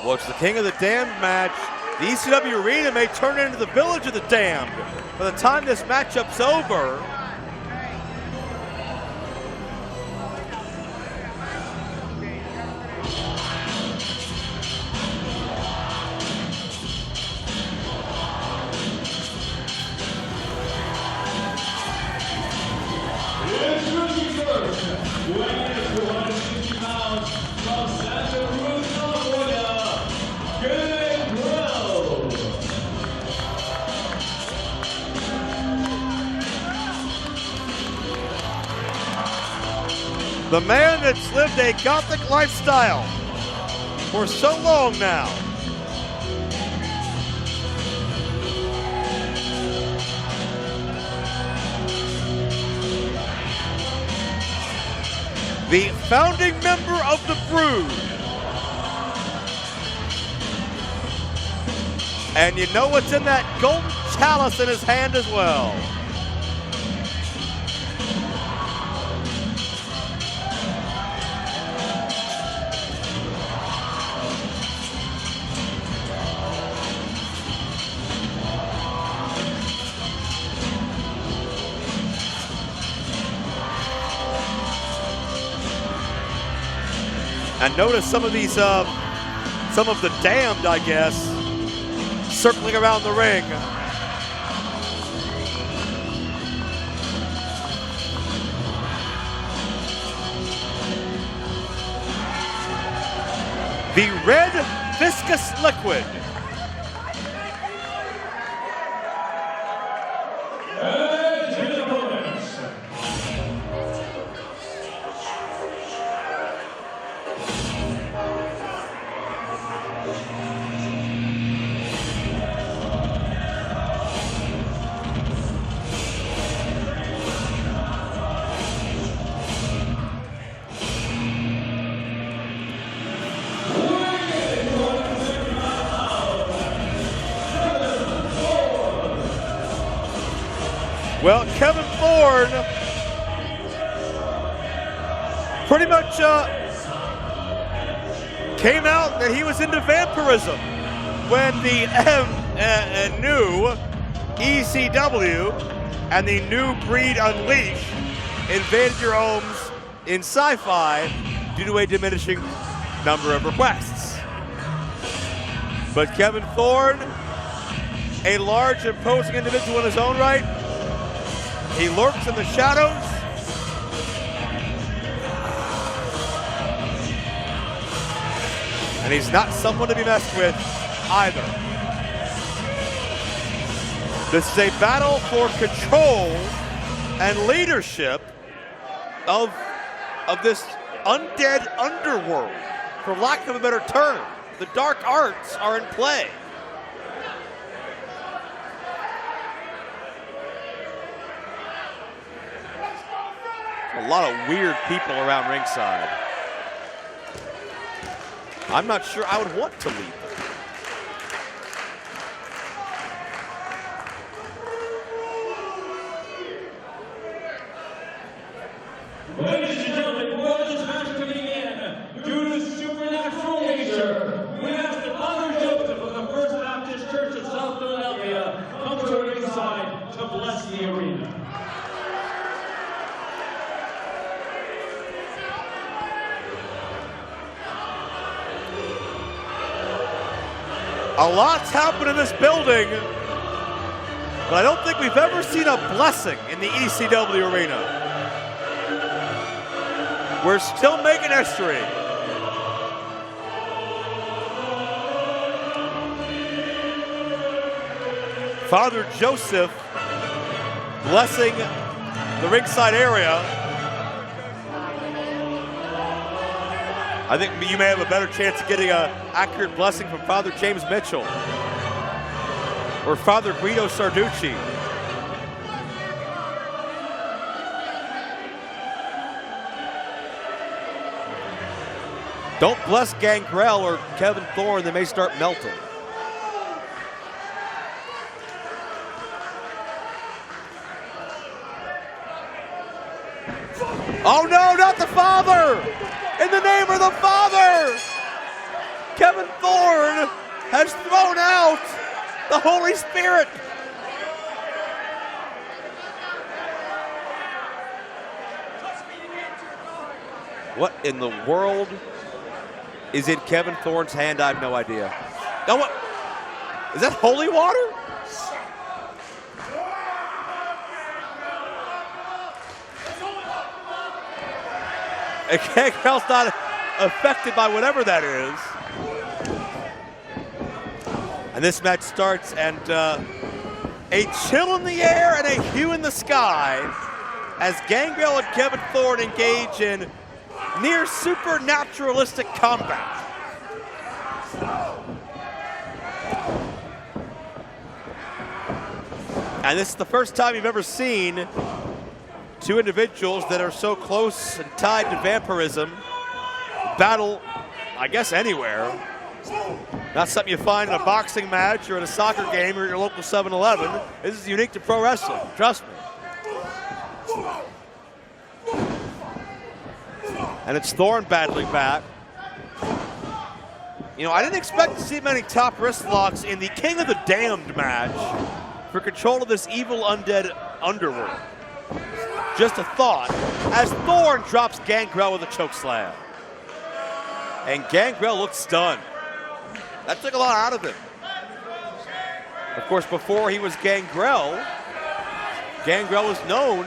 Well, it's the King of the Damned match. The ECW arena may turn into the Village of the Damned. By the time this matchup's over, the man that's lived a gothic lifestyle for so long now. The founding member of the Brood. And you know what's in that golden chalice in his hand as well. And notice some of these, some of the damned, I guess, circling around the ring. The red viscous liquid. Well, Kevin Thorn pretty much came out that he was into vampirism when the new ECW and the New Breed Unleashed invaded your homes in sci-fi due to a diminishing number of requests. But Kevin Thorn, a large, imposing individual in his own right, he lurks in the shadows. And he's not someone to be messed with either. This is a battle for control and leadership of this undead underworld, for lack of a better term. The dark arts are in play. A lot of weird people around ringside. I'm not sure I would want to leave them. Ladies and gentlemen, before this match to begin, due to supernatural nature, we ask that Father Joseph of the First Baptist Church of South Philadelphia come to ringside to bless the arena. A lot's happened in this building, but I don't think we've ever seen a blessing in the ECW arena. We're still making history. Father Joseph blessing the ringside area. I think you may have a better chance of getting an accurate blessing from Father James Mitchell or Father Guido Sarducci. Don't bless Gangrel or Kevin Thorn, they may start melting. Oh no, not the Father! In the name of the Father! Kevin Thorn has thrown out the Holy Spirit. What in the world is in Kevin Thorn's hand? I have no idea. Oh, what? Is that holy water? And Gangrel's not affected by whatever that is. And this match starts, and a chill in the air and a hue in the sky as Gangrel and Kevin Thorn engage in near supernaturalistic combat. And this is the first time you've ever seen two individuals that are so close and tied to vampirism battle, I guess, anywhere. Not something you find in a boxing match or in a soccer game or your local 7-Eleven. This is unique to pro wrestling, trust me. And it's Thorn battling back. You know, I didn't expect to see many top wrist locks in the King of the Damned match for control of this evil undead underworld. Just a thought, as Thorn drops Gangrel with a choke slam. And Gangrel looks stunned. That took a lot out of him. Of course, before he was Gangrel, Gangrel was known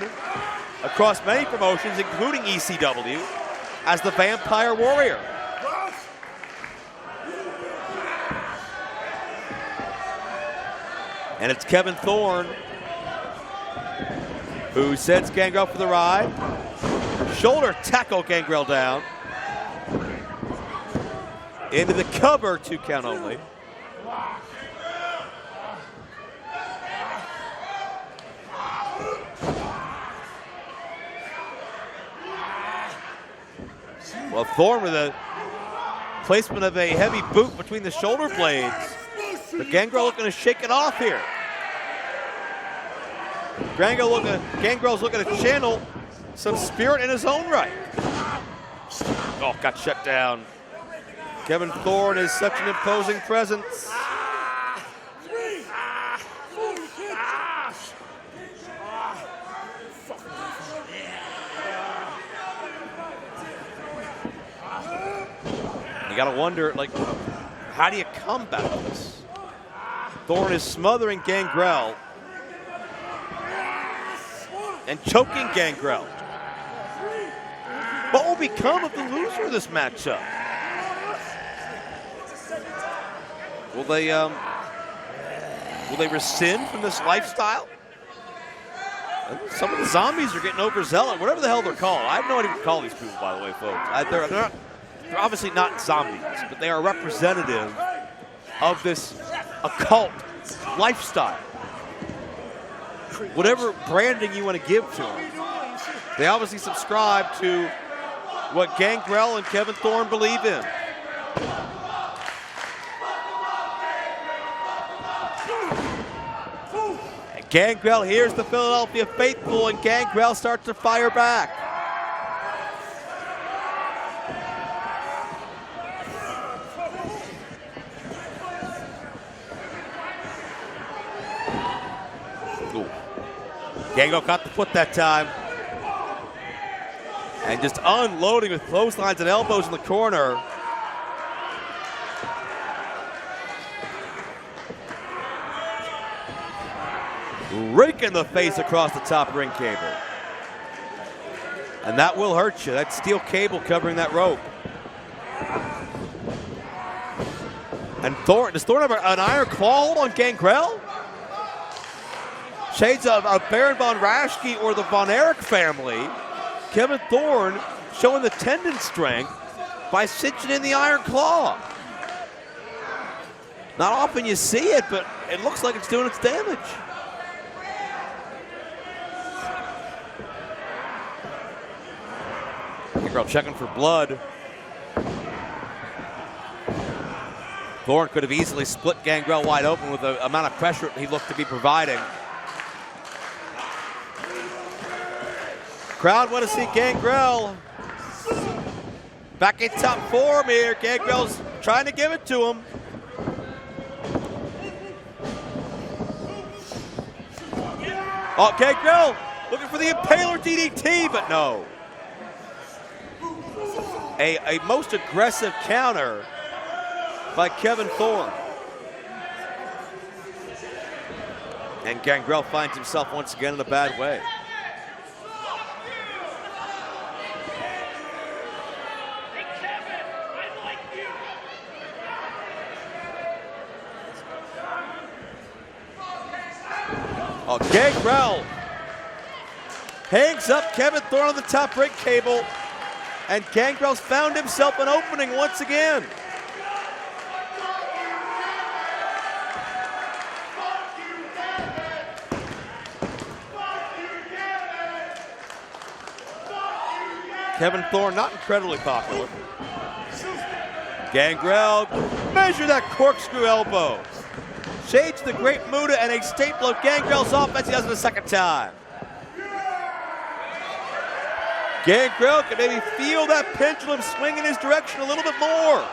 across many promotions, including ECW, as the Vampire Warrior. And it's Kevin Thorn who sends Gangrel for the ride. Shoulder tackle Gangrel down. Into the cover, 2 count only. Well, Thorn with a placement of a heavy boot between the shoulder blades. But Gangrel looking to shake it off here. Gangrel's looking to channel some spirit in his own right. Oh, got shut down. Kevin Thorn is such an imposing presence. You gotta wonder, like, how do you combat this? Thorn is smothering Gangrel and choking Gangrel. What will become of the loser of this matchup? Will they rescind from this lifestyle? Some of the zombies are getting overzealous, whatever the hell they're called. I have no idea what to call these people, by the way, folks. They're obviously not zombies, but they are representative of this occult lifestyle. Whatever branding you want to give to them, they obviously subscribe to what Gangrel and Kevin Thorn believe in. And Gangrel hears the Philadelphia faithful, and Gangrel starts to fire back. Gangrel got the foot that time. And just unloading with clotheslines and elbows in the corner. Raking the face across the top ring cable. And that will hurt you. That steel cable covering that rope. And does Thorn have an iron claw hold on Gangrel? Shades of Baron von Raschke or the Von Erich family. Kevin Thorn showing the tendon strength by cinching in the iron claw. Not often you see it, but it looks like it's doing its damage. Gangrel checking for blood. Thorn could have easily split Gangrel wide open with the amount of pressure he looked to be providing. Crowd want to see Gangrel Back in top form here. Gangrel's trying to give it to him. Oh, Gangrel looking for the Impaler DDT, but no. A most aggressive counter by Kevin Thorn. And Gangrel finds himself once again in a bad way. Oh, Gangrel hangs up Kevin Thorn on the top ring cable, and Gangrel's found himself an opening once again. Kevin Thorn not incredibly popular. Gangrel, measure that corkscrew elbow. Shades the Great Muda and a staple of Gangrel's offense. He does it a second time. Gangrel can maybe feel that pendulum swing in his direction a little bit more.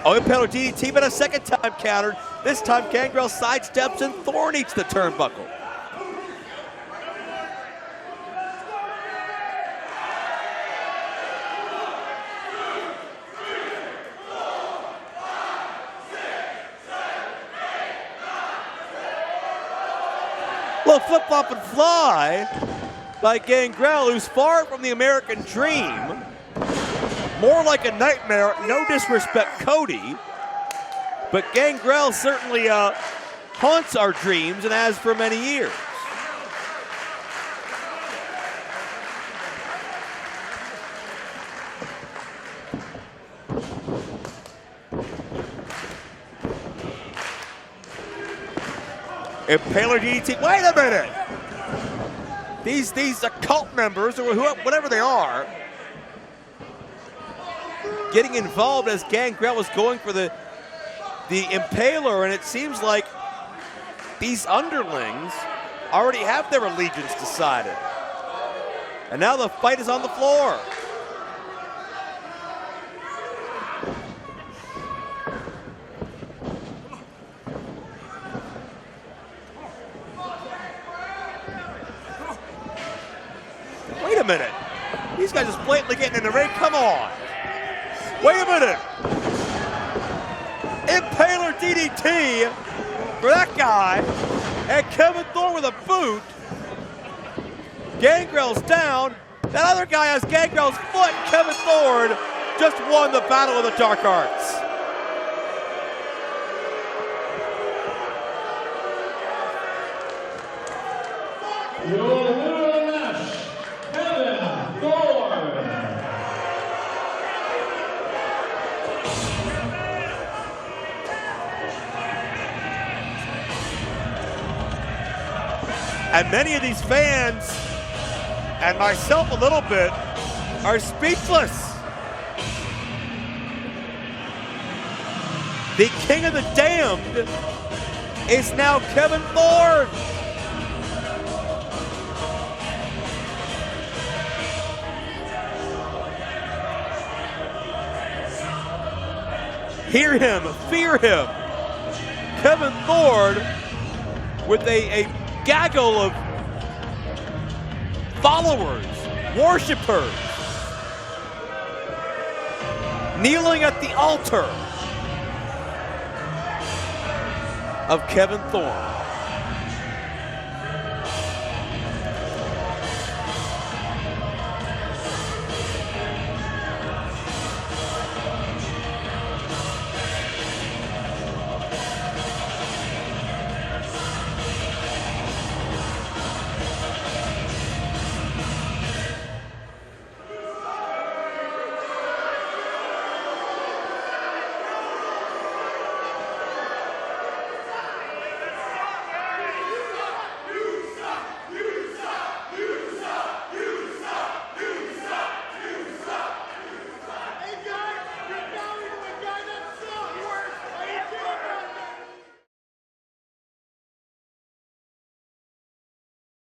Oh, Impaler DDT, but a second time countered. This time Gangrel sidesteps and Thorn eats the turnbuckle. Little flip-flop and fly by Gangrel, who's far from the American dream. More like a nightmare, no disrespect, Cody. But Gangrel certainly haunts our dreams and has for many years. Impaler DDT, wait a minute! These occult members, or whatever they are, getting involved as Gangrel was going for the Impaler, and it seems like these underlings already have their allegiance decided. And now the fight is on the floor. Wait a minute. These guys just blatantly getting in the ring. Come on. Wait a minute. Impaler DDT for that guy. And Kevin Thorn with a boot. Gangrel's down. That other guy has Gangrel's foot. Kevin Thorn just won the Battle of the Dark Arts. Your winner of the match, Kevin Thorn. And many of these fans, and myself a little bit, are speechless. The king of the damned is now Kevin Thorn. Hear him, fear him. Kevin Thorn with a gaggle of followers, worshipers, kneeling at the altar of Kevin Thorn.